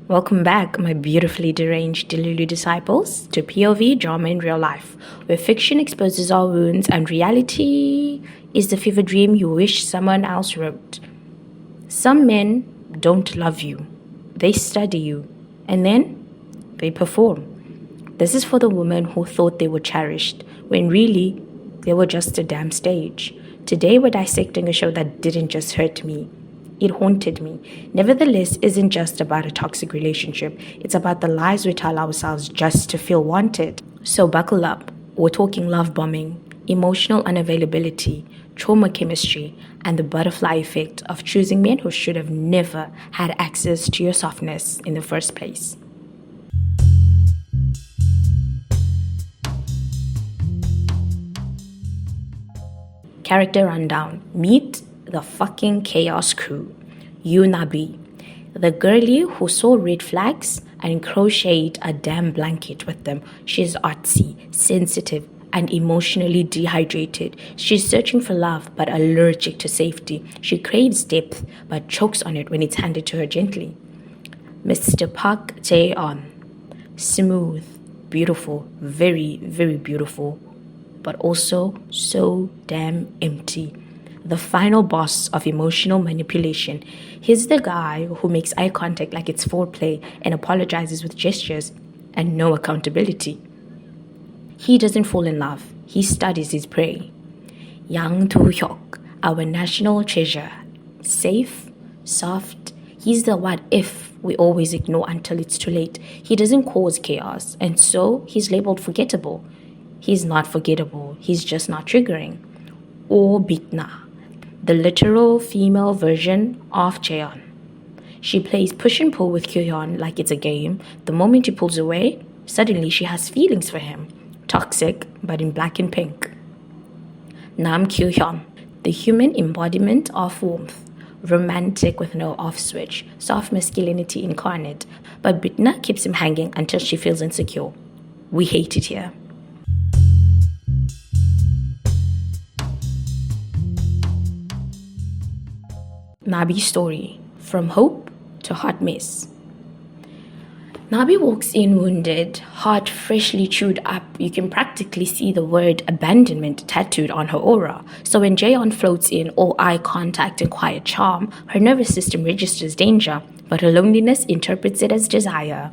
Welcome back, my beautifully deranged Delulu disciples, to POV Drama in Real Life, where fiction exposes our wounds and reality is the fever dream you wish someone else wrote. Some men don't love you, they study you, and then they perform. This is for the women who thought they were cherished, when really they were just a damn stage. Today we're dissecting a show that didn't just hurt me. It haunted me. Nevertheless, isn't just about a toxic relationship. It's about the lies we tell ourselves just to feel wanted. So buckle up. We're talking love bombing, emotional unavailability, trauma chemistry, and the butterfly effect of choosing men who should have never had access to your softness in the first place. Character rundown. Meet the fucking chaos crew. Nabi, the girlie who saw red flags and crocheted a damn blanket with them. She's artsy, sensitive, and emotionally dehydrated. She's searching for love but allergic to safety. She craves depth but chokes on it when it's handed to her gently. Mr. Park Jae-eon, smooth, beautiful, very, very beautiful, but also so damn empty. The final boss of emotional manipulation. He's the guy who makes eye contact like it's foreplay and apologizes with gestures and no accountability. He doesn't fall in love. He studies his prey. Young Do-hyuk, our national treasure. Safe, soft. He's the what if we always ignore until it's too late. He doesn't cause chaos, and so he's labeled forgettable. He's not forgettable. He's just not triggering. Or Bitna, the literal female version of Jae-eon. She plays push and pull with Kyu-hyun like it's a game. The moment he pulls away, suddenly she has feelings for him. Toxic, but in black and pink. Kyu-hyun, the human embodiment of warmth. Romantic with no off switch. Soft masculinity incarnate. But Bitna keeps him hanging until she feels insecure. We hate it here. Nabi's story, from hope to hot mess. Nabi walks in wounded, heart freshly chewed up. You can practically see the word abandonment tattooed on her aura. So when Jae-eon floats in, all eye contact and quiet charm, her nervous system registers danger, but her loneliness interprets it as desire.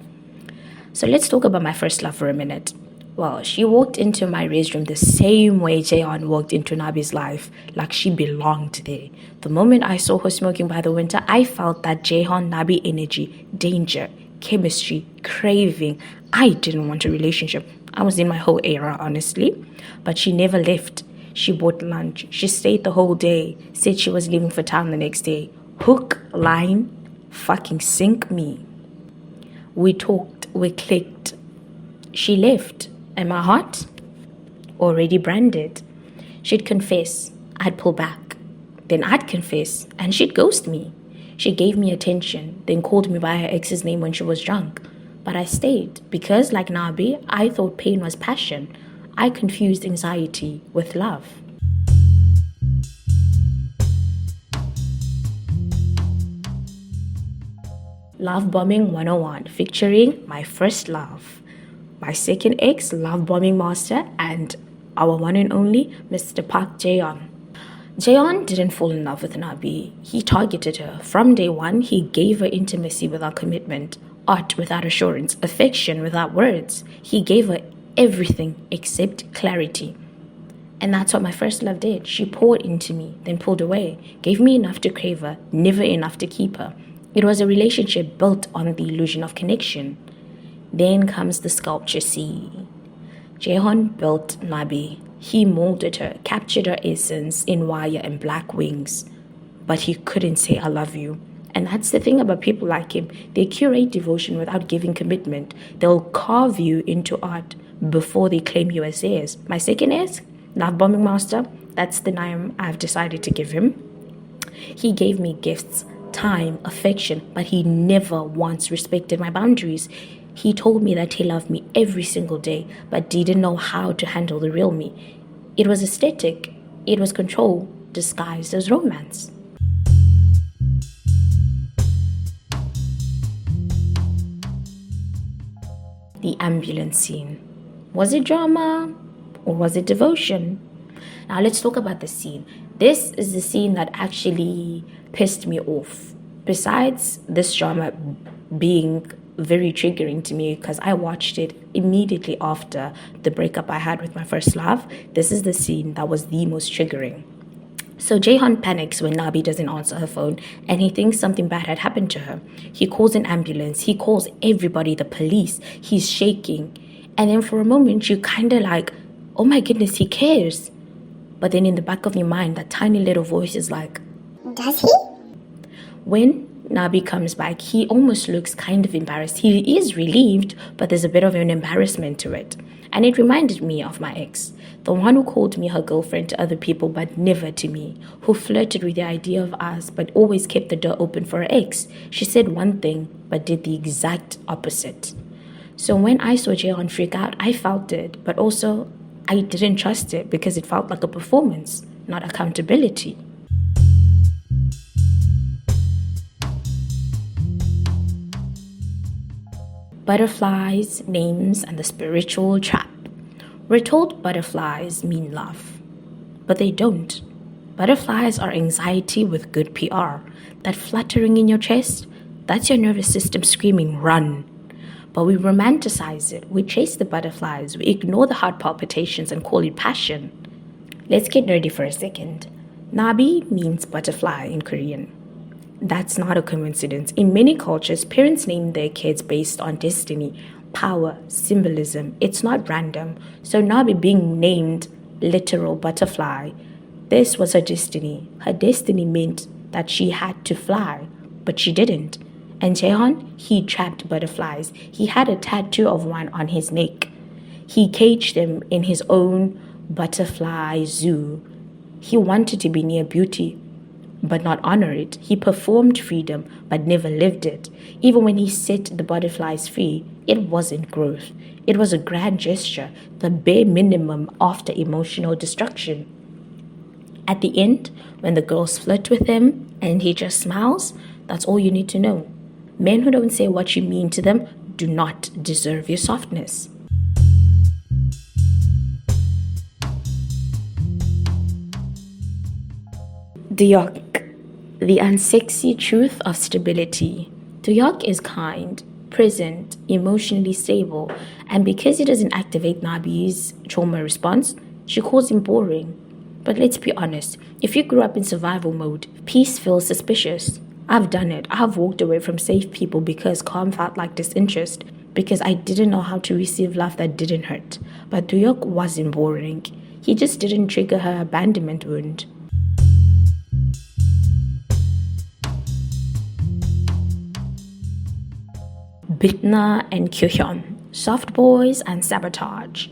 So let's talk about my first love for a minute. Well, she walked into my raised room the same way Jae-eon walked into Nabi's life, like she belonged there. The moment I saw her smoking by the window, I felt that Jae-eon Nabi energy, danger, chemistry, craving. I didn't want a relationship. I was in my whole era, honestly. But she never left. She bought lunch. She stayed the whole day, said she was leaving for town the next day. Hook, line, fucking sink me. We talked, we clicked. She left. And my heart? Already branded. She'd confess, I'd pull back. Then I'd confess, and she'd ghost me. She gave me attention, then called me by her ex's name when she was drunk. But I stayed, because like Nabi, I thought pain was passion. I confused anxiety with love. Love Bombing 101, featuring my first love. My second ex, love bombing master, and our one and only Mr. Park Jae-eon. Jae-eon didn't fall in love with Nabi. He targeted her. From day one, he gave her intimacy without commitment, art without assurance, affection without words. He gave her everything except clarity. And that's what my first love did. She poured into me, then pulled away, gave me enough to crave her, never enough to keep her. It was a relationship built on the illusion of connection. Then comes the sculpture scene. Jae-eon built Nabi. He molded her, captured her essence in wire and black wings. But he couldn't say I love you. And that's the thing about people like him. They curate devotion without giving commitment. They'll carve you into art before they claim you as theirs. My second is Love Bombing Master. That's the name I've decided to give him. He gave me gifts, time, affection, but he never once respected my boundaries. He told me that he loved me every single day, but didn't know how to handle the real me. It was aesthetic. It was control disguised as romance. The ambulance scene. Was it drama or was it devotion? Now let's talk about the scene. This is the scene that actually pissed me off. Besides this drama being very triggering to me because I watched it immediately after the breakup I had with my first love, this is the scene that was the most triggering. So Jae-eon panics when Nabi doesn't answer her phone and he thinks something bad had happened to her. He calls an ambulance. He calls everybody, the police. He's shaking. And then for a moment, you kind of like, oh my goodness, he cares. But then in the back of your mind, that tiny little voice is like, does he? When Nabi comes back, he almost looks kind of embarrassed. He is relieved, but there's a bit of an embarrassment to it. And it reminded me of my ex, the one who called me her girlfriend to other people but never to me, who flirted with the idea of us but always kept the door open for her ex. She said one thing but did the exact opposite. So when I saw Jae-eon freak out, I felt it, but also I didn't trust it because it felt like a performance, not accountability. Butterflies, names, and the spiritual trap. We're told butterflies mean love, but they don't. Butterflies are anxiety with good PR. That fluttering in your chest, that's your nervous system screaming, run. But we romanticize it. We chase the butterflies. We ignore the heart palpitations and call it passion. Let's get nerdy for a second. Nabi means butterfly in Korean. That's not a coincidence. In many cultures, parents name their kids based on destiny, power, symbolism. It's not random. So Nabi being named literal butterfly, this was her destiny. Her destiny meant that she had to fly, but she didn't. And Jae-eon, he trapped butterflies. He had a tattoo of one on his neck. He caged them in his own butterfly zoo. He wanted to be near beauty, but not honor it. He performed freedom, but never lived it. Even when he set the butterflies free, it wasn't growth. It was a grand gesture, the bare minimum after emotional destruction. At the end, when the girls flirt with him and he just smiles, that's all you need to know. Men who don't say what you mean to them do not deserve your softness. Do-hyuk, the unsexy truth of stability. Do-hyuk is kind, present, emotionally stable, and because he doesn't activate Nabi's trauma response, she calls him boring. But let's be honest, if you grew up in survival mode, peace feels suspicious. I've done it. I've walked away from safe people because calm felt like disinterest, because I didn't know how to receive love that didn't hurt. But Do-hyuk wasn't boring. He just didn't trigger her abandonment wound. Bitna and Kyu-hyun, soft boys and sabotage.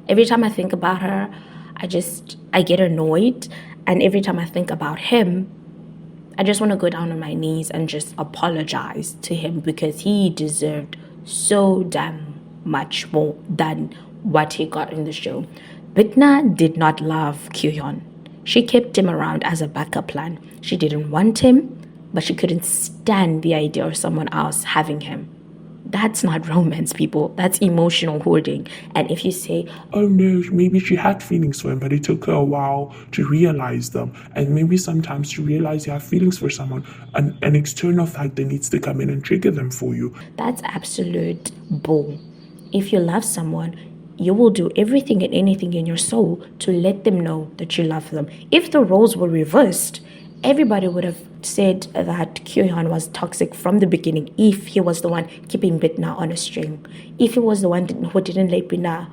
Every time I think about her, I get annoyed. And every time I think about him, I just want to go down on my knees and just apologize to him because he deserved so damn much more than what he got in the show. Bitna did not love Kyu-hyun. She kept him around as a backup plan. She didn't want him, but she couldn't stand the idea of someone else having him. That's not romance, people. That's emotional hoarding. And if you say, oh no, maybe she had feelings for him, but it took her a while to realize them. And maybe sometimes to realize you have feelings for someone, an external factor needs to come in and trigger them for you. That's absolute bull. If you love someone, you will do everything and anything in your soul to let them know that you love them. If the roles were reversed, everybody would have said that Kyu-hyun was toxic from the beginning if he was the one keeping Bitna on a string. If he was the one who didn't let Bitna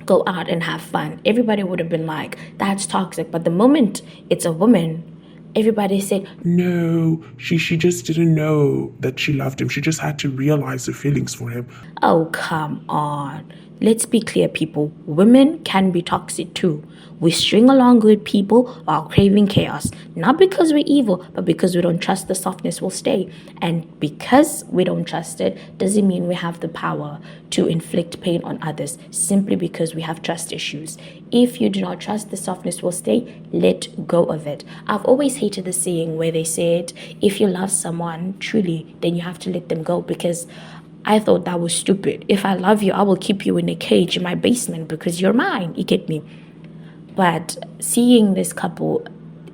go out and have fun, everybody would have been like, that's toxic. But the moment it's a woman, everybody said, no, she just didn't know that she loved him. She just had to realize her feelings for him. Oh, come on. Let's be clear, people. Women can be toxic too. We string along good people while craving chaos. Not because we're evil, but because we don't trust the softness will stay. And because we don't trust it, doesn't mean we have the power to inflict pain on others simply because we have trust issues. If you do not trust the softness will stay, let go of it. I've always hated the saying where they said, if you love someone truly, then you have to let them go, because I thought that was stupid. If I love you, I will keep you in a cage in my basement because you're mine. You get me? But seeing this couple,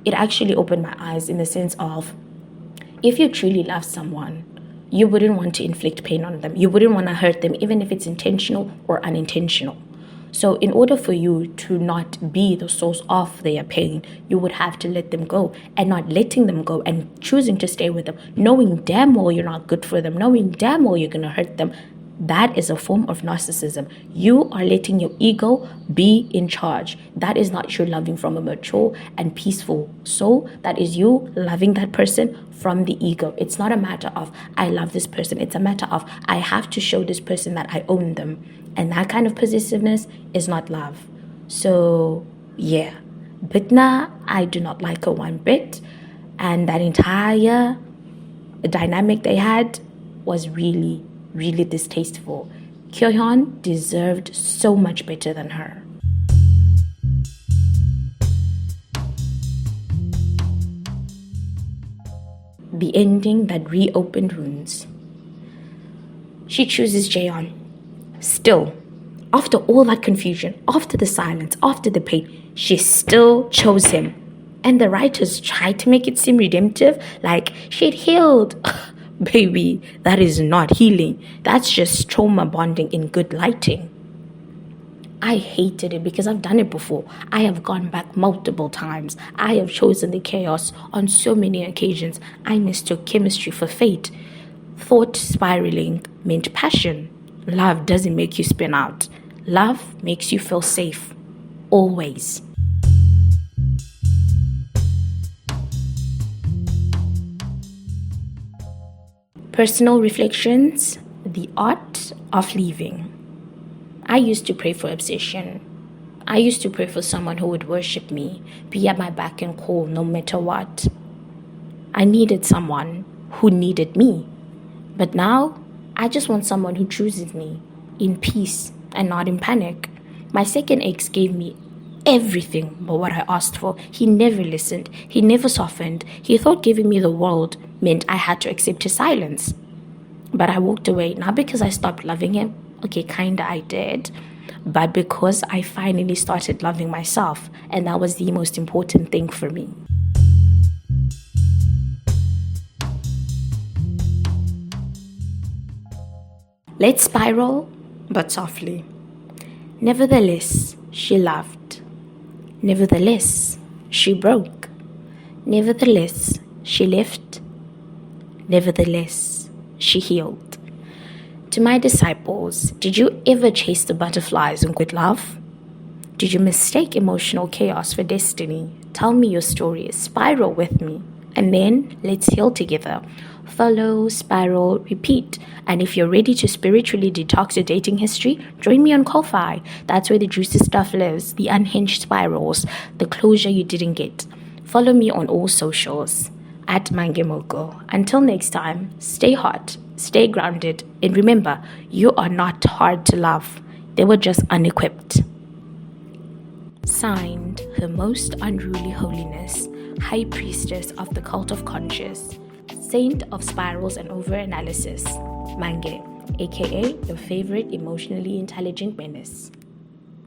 it actually opened my eyes in the sense of, if you truly love someone, you wouldn't want to inflict pain on them. You wouldn't want to hurt them, even if it's intentional or unintentional. So in order for you to not be the source of their pain, you would have to let them go. And not letting them go and choosing to stay with them, knowing damn well you're not good for them, knowing damn well you're going to hurt them, that is a form of narcissism. You are letting your ego be in charge. That is not you loving from a mature and peaceful soul. That is you loving that person from the ego. It's not a matter of, I love this person. It's a matter of, I have to show this person that I own them. And that kind of possessiveness is not love. So, yeah. Bitna, I do not like her one bit. And that entire dynamic they had was really, really distasteful. Kyu-hyun deserved so much better than her. The ending that reopened wounds. She chooses Jae-eon. Still, after all that confusion, after the silence, after the pain, she still chose him. And the writers tried to make it seem redemptive, like she'd healed. Baby, that is not healing. That's just trauma bonding in good lighting. I hated it because I've done it before. I have gone back multiple times. I have chosen the chaos on so many occasions. I mistook chemistry for fate. Thought spiraling meant passion. Love doesn't make you spin out. Love makes you feel safe. Always. Personal reflections, the art of leaving. I used to pray for obsession. I used to pray for someone who would worship me, be at my beck and call no matter what. I needed someone who needed me. But now, I just want someone who chooses me in peace and not in panic. My second ex gave me everything but what I asked for. He never listened. He never softened. He thought giving me the world meant I had to accept his silence. But I walked away, not because I stopped loving him. Okay, kinda I did. But because I finally started loving myself. And that was the most important thing for me. Let's spiral, but softly. Nevertheless, she loved. Nevertheless, she broke. Nevertheless, she left. Nevertheless, she healed. To my disciples, did you ever chase the butterflies and quit love? Did you mistake emotional chaos for destiny? Tell me your story, spiral with me, and then let's heal together. Follow, spiral, repeat. And if you're ready to spiritually detox your dating history, join me on Ko-Fi. That's where the juicy stuff lives, the unhinged spirals, the closure you didn't get. Follow me on all socials at Mangemoko. Until next time, stay hot, stay grounded, and remember, you are not hard to love. They were just unequipped. Signed, Her Most Unruly Holiness, High Priestess of the Cult of Conscious, Saint of Spirals and Overanalysis, Mange, aka your favorite emotionally intelligent menace.